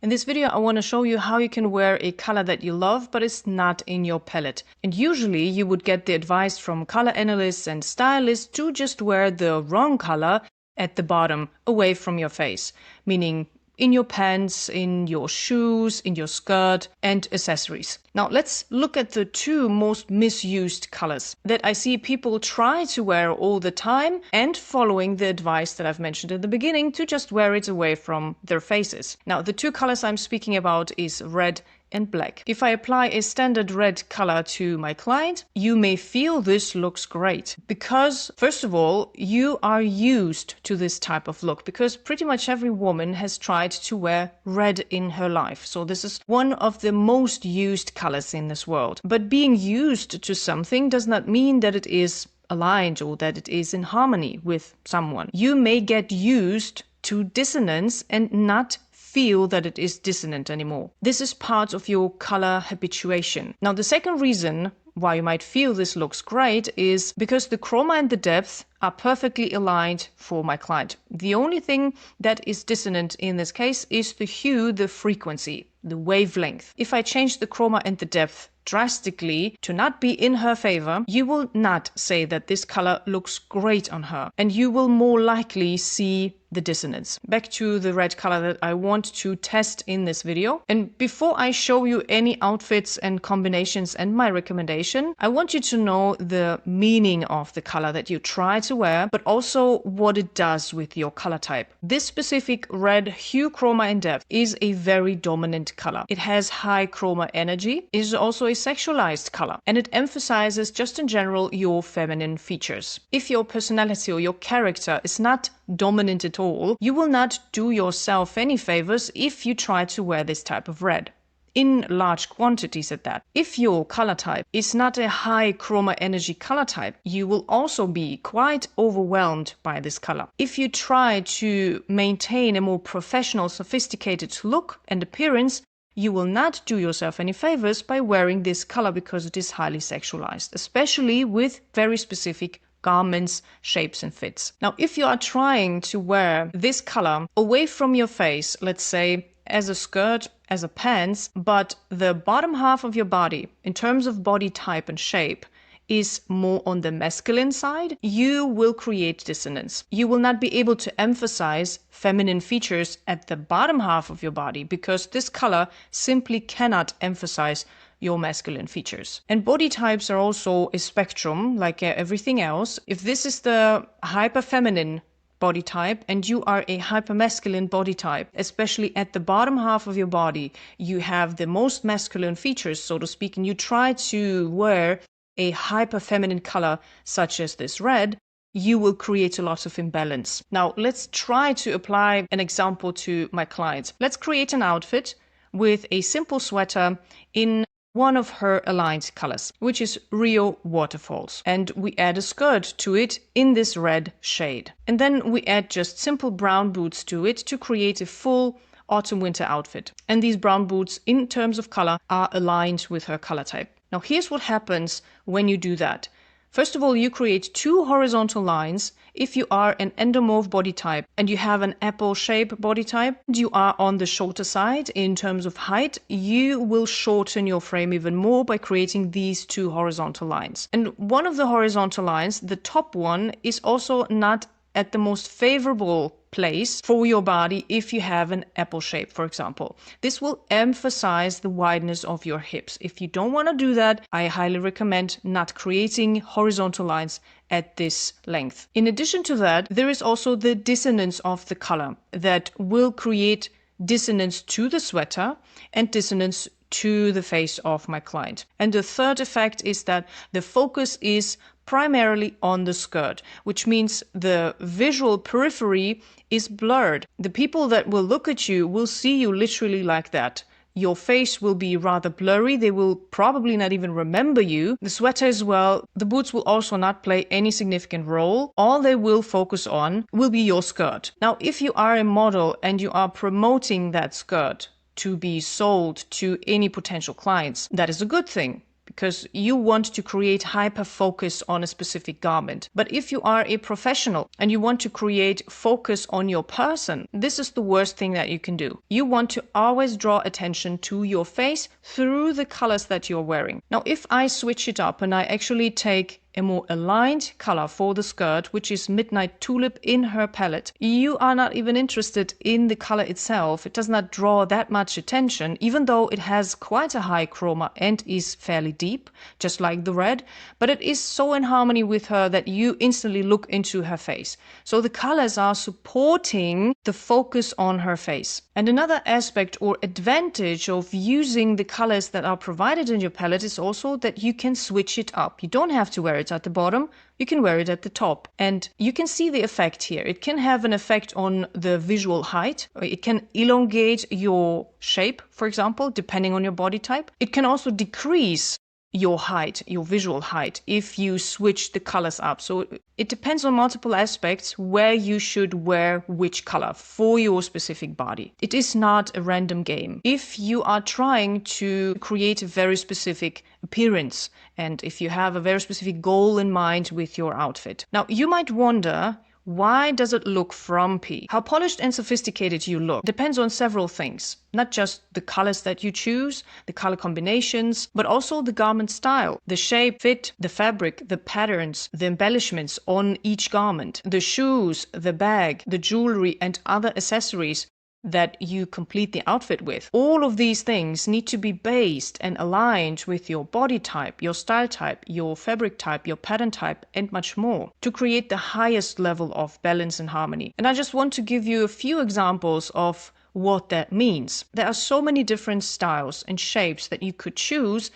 In this video, I want to show you how you can wear a color that you love, but it's not in your palette. And usually you would get the advice from color analysts and stylists to just wear the wrong color at the bottom, away from your face, meaning in your pants, in your shoes, in your skirt, and accessories. Now let's look at the two most misused colors that I see people try to wear all the time and following the advice that I've mentioned at the beginning to just wear it away from their faces. Now the two colors I'm speaking about is red and black. If I apply a standard red color to my client, you may feel this looks great because, first of all, you are used to this type of look because pretty much every woman has tried to wear red in her life. So this is one of the most used colors in this world. But being used to something does not mean that it is aligned or that it is in harmony with someone. You may get used to dissonance and not feel that it is dissonant anymore. This is part of your color habituation. Now, the second reason why you might feel this looks great is because the chroma and the depth are perfectly aligned for my client. The only thing that is dissonant in this case is the hue, the frequency, the wavelength. If I change the chroma and the depth drastically to not be in her favor, you will not say that this color looks great on her, and you will more likely see the dissonance. Back to the red color that I want to test in this video. And before I show you any outfits and combinations and my recommendation, I want you to know the meaning of the color that you try to wear, but also what it does with your color type. This specific red hue, chroma, and depth is a very dominant color. It has high chroma energy. It is also a sexualized color, and it emphasizes just in general your feminine features. If your personality or your character is not dominant at all, you will not do yourself any favors if you try to wear this type of red. In large quantities at that. If your color type is not a high chroma energy color type, you will also be quite overwhelmed by this color. If you try to maintain a more professional, sophisticated look and appearance, you will not do yourself any favors by wearing this color because it is highly sexualized, especially with very specific garments, shapes, and fits. Now, if you are trying to wear this color away from your face, let's say as a skirt, as a pants, but the bottom half of your body, in terms of body type and shape, is more on the masculine side, you will create dissonance. You will not be able to emphasize feminine features at the bottom half of your body because this color simply cannot emphasize your masculine features. And body types are also a spectrum like everything else. If this is the hyper feminine body type and you are a hypermasculine body type, especially at the bottom half of your body, you have the most masculine features, so to speak, and you try to wear a hyper feminine color such as this red, you will create a lot of imbalance. Now, let's try to apply an example to my clients. Let's create an outfit with a simple sweater in one of her aligned colors, which is Rio Waterfalls. And we add a skirt to it in this red shade. And then we add just simple brown boots to it to create a full autumn-winter outfit. And these brown boots, in terms of color, are aligned with her color type. Now, here's what happens when you do that. First of all, you create two horizontal lines. If you are an endomorph body type and you have an apple shape body type, and you are on the shorter side in terms of height, you will shorten your frame even more by creating these two horizontal lines. And one of the horizontal lines, the top one, is also not at the most favorable place for your body if you have an apple shape, for example. This will emphasize the wideness of your hips. If you don't want to do that, I highly recommend not creating horizontal lines at this length. In addition to that, there is also the dissonance of the color that will create dissonance to the sweater and dissonance to the face of my client. And the third effect is that the focus is primarily on the skirt, which means the visual periphery is blurred. The people that will look at you will see you literally like that. Your face will be rather blurry. They will probably not even remember you. The sweater as well. The boots will also not play any significant role. All they will focus on will be your skirt. Now, if you are a model and you are promoting that skirt to be sold to any potential clients, that is a good thing, because you want to create hyper focus on a specific garment. But if you are a professional and you want to create focus on your person, this is the worst thing that you can do. You want to always draw attention to your face through the colors that you're wearing. Now, if I switch it up and I actually take a more aligned color for the skirt, which is Midnight Tulip in her palette, you are not even interested in the color itself. It does not draw that much attention, even though it has quite a high chroma and is fairly deep, just like the red, but it is so in harmony with her that you instantly look into her face. So the colors are supporting the focus on her face. And another aspect or advantage of using the colors that are provided in your palette is also that you can switch it up. You don't have to wear it at the bottom, you can wear it at the top. And you can see the effect here. It can have an effect on the visual height. It can elongate your shape, for example, depending on your body type. It can also decrease your height, your visual height, if you switch the colors up. So it depends on multiple aspects where you should wear which color for your specific body. It is not a random game. If you are trying to create a very specific appearance and if you have a very specific goal in mind with your outfit. Now, you might wonder, why does it look frumpy? How polished and sophisticated you look depends on several things. Not just the colors that you choose, the color combinations, but also the garment style, the shape, fit, the fabric, the patterns, the embellishments on each garment, the shoes, the bag, the jewelry, and other accessories that you complete the outfit with. All of these things need to be based and aligned with your body type, your style type, your fabric type, your pattern type, and much more to create the highest level of balance and harmony. And I just want to give you a few examples of what that means. There are so many different styles and shapes that you could choose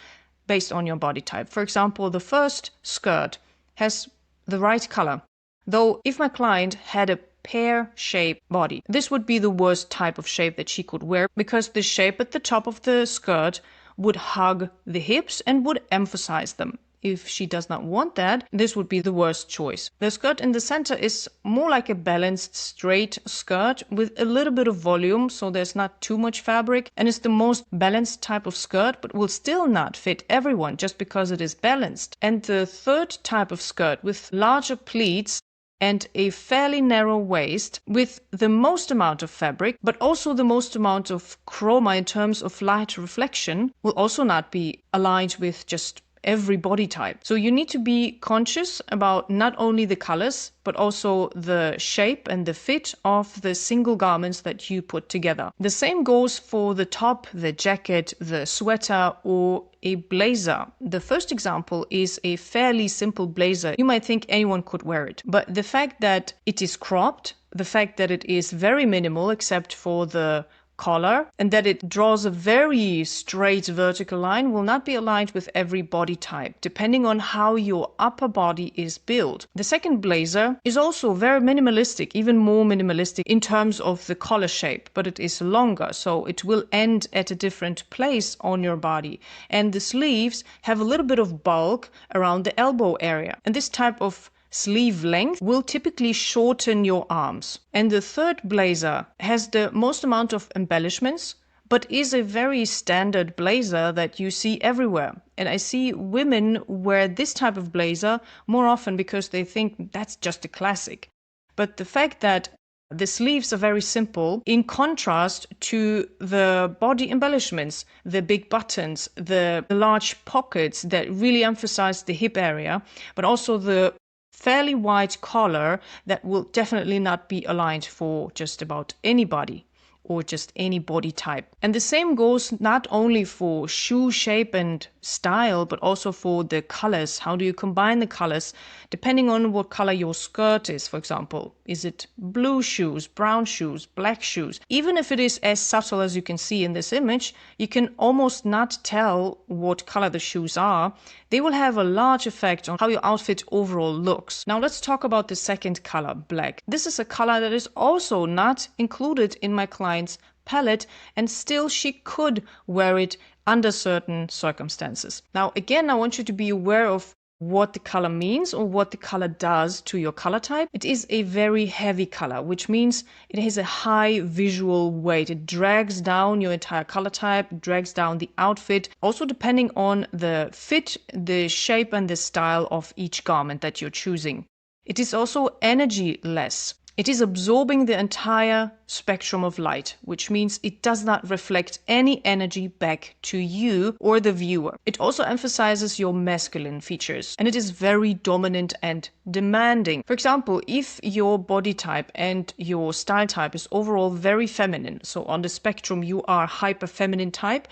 based on your body type. For example, the first skirt has the right color. Though if my client had a pear-shaped body, this would be the worst type of shape that she could wear because the shape at the top of the skirt would hug the hips and would emphasize them. If she does not want that, this would be the worst choice. The skirt in the center is more like a balanced straight skirt with a little bit of volume, so there's not too much fabric, and it's the most balanced type of skirt, but will still not fit everyone just because it is balanced. And the third type of skirt with larger pleats and a fairly narrow waist with the most amount of fabric, but also the most amount of chroma in terms of light reflection, will also not be aligned with just every body type. So you need to be conscious about not only the colors, but also the shape and the fit of the single garments that you put together. The same goes for the top, the jacket, the sweater, or a blazer. The first example is a fairly simple blazer. You might think anyone could wear it, but the fact that it is cropped, the fact that it is very minimal except for the collar, and that it draws a very straight vertical line will not be aligned with every body type, depending on how your upper body is built. The second blazer is also very minimalistic, even more minimalistic in terms of the collar shape, but it is longer, so it will end at a different place on your body. And the sleeves have a little bit of bulk around the elbow area. And this type of sleeve length will typically shorten your arms. And the third blazer has the most amount of embellishments, but is a very standard blazer that you see everywhere. And I see women wear this type of blazer more often because they think that's just a classic. But the fact that the sleeves are very simple in contrast to the body embellishments, the big buttons, the large pockets that really emphasize the hip area, but also the fairly wide collar that will definitely not be aligned for just about anybody or just any body type. And the same goes not only for shoe shape and style, but also for the colors. How do you combine the colors depending on what color your skirt is, for example? Is it blue shoes, brown shoes, black shoes? Even if it is as subtle as you can see in this image, you can almost not tell what color the shoes are. They will have a large effect on how your outfit overall looks. Now let's talk about the second color, black. This is a color that is also not included in my client's palette, and still she could wear it under certain circumstances. Now again, I want you to be aware of what the color means or what the color does to your color type. It is a very heavy color, which means it has a high visual weight. It drags down your entire color type, drags down the outfit, also depending on the fit, the shape, and the style of each garment that you're choosing. It is also energy-less. It is absorbing the entire spectrum of light, which means it does not reflect any energy back to you or the viewer. It also emphasizes your masculine features, and it is very dominant and demanding. For example, if your body type and your style type is overall very feminine, so on the spectrum you are hyper feminine type,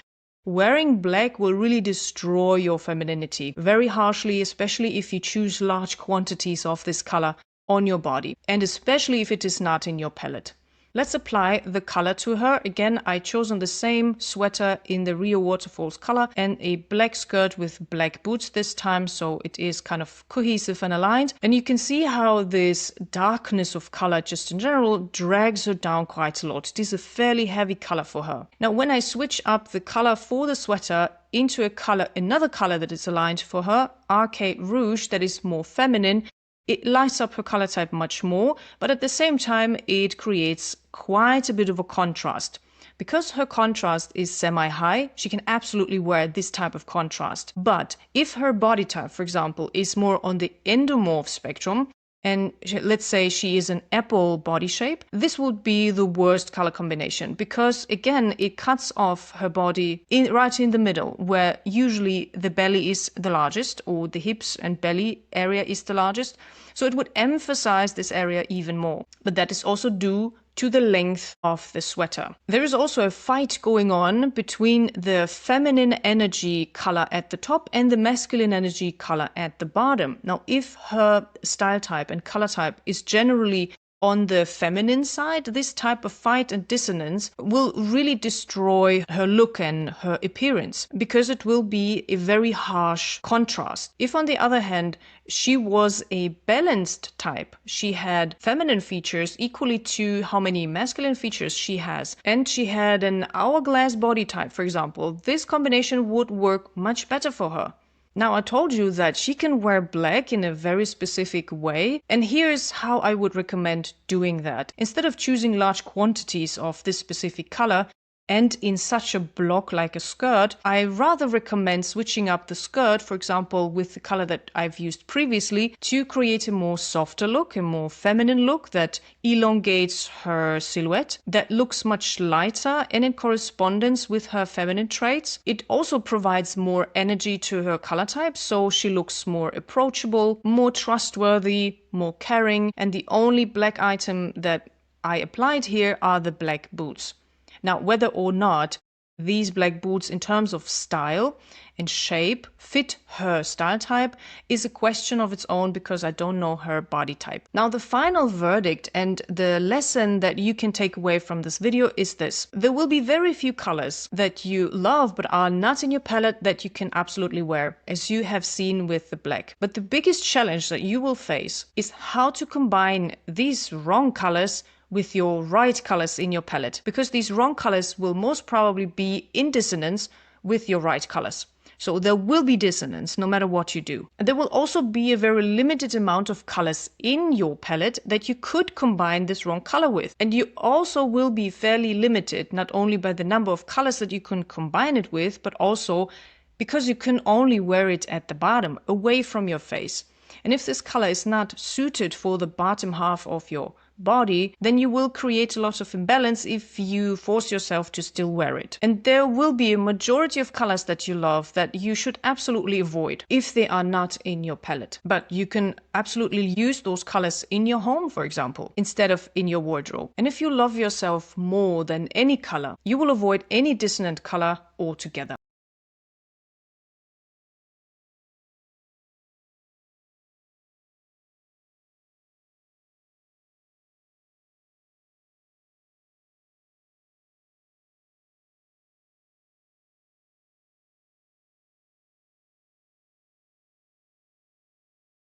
wearing black will really destroy your femininity very harshly, especially if you choose large quantities of this color on your body, and especially if it is not in your palette. Let's apply the color to her. Again, I chosen the same sweater in the Rio Waterfalls color and a black skirt with black boots this time, so it is kind of cohesive and aligned. And you can see how this darkness of color just in general drags her down quite a lot. It is a fairly heavy color for her. Now, when I switch up the color for the sweater into another color that is aligned for her, Arcade Rouge, that is more feminine, it lights up her color type much more, but at the same time, it creates quite a bit of a contrast. Because her contrast is semi-high, she can absolutely wear this type of contrast. But if her body type, for example, is more on the endomorph spectrum, and let's say she is an apple body shape, this would be the worst color combination because, again, it cuts off her body right in the middle, where usually the belly is the largest or the hips and belly area is the largest. So it would emphasize this area even more. But that is also due to the length of the sweater. There is also a fight going on between the feminine energy color at the top and the masculine energy color at the bottom. Now, if her style type and color type is generally on the feminine side, this type of fight and dissonance will really destroy her look and her appearance because it will be a very harsh contrast. If, on the other hand, she was a balanced type, she had feminine features equally to how many masculine features she has, and she had an hourglass body type, for example, this combination would work much better for her. Now, I told you that she can wear black in a very specific way, and here's how I would recommend doing that. Instead of choosing large quantities of this specific color, and in such a block like a skirt, I rather recommend switching up the skirt, for example, with the color that I've used previously to create a more softer look, a more feminine look that elongates her silhouette, that looks much lighter and in correspondence with her feminine traits. It also provides more energy to her color type, so she looks more approachable, more trustworthy, more caring, and the only black item that I applied here are the black boots. Now, whether or not these black boots in terms of style and shape fit her style type is a question of its own because I don't know her body type. Now, the final verdict and the lesson that you can take away from this video is this. There will be very few colors that you love but are not in your palette that you can absolutely wear, as you have seen with the black. But the biggest challenge that you will face is how to combine these wrong colors with your right colors in your palette, because these wrong colors will most probably be in dissonance with your right colors. So there will be dissonance no matter what you do. And there will also be a very limited amount of colors in your palette that you could combine this wrong color with. And you also will be fairly limited, not only by the number of colors that you can combine it with, but also because you can only wear it at the bottom, away from your face. And if this color is not suited for the bottom half of your body, then you will create a lot of imbalance if you force yourself to still wear it. And there will be a majority of colors that you love that you should absolutely avoid if they are not in your palette. But you can absolutely use those colors in your home, for example, instead of in your wardrobe. And if you love yourself more than any color, you will avoid any dissonant color altogether.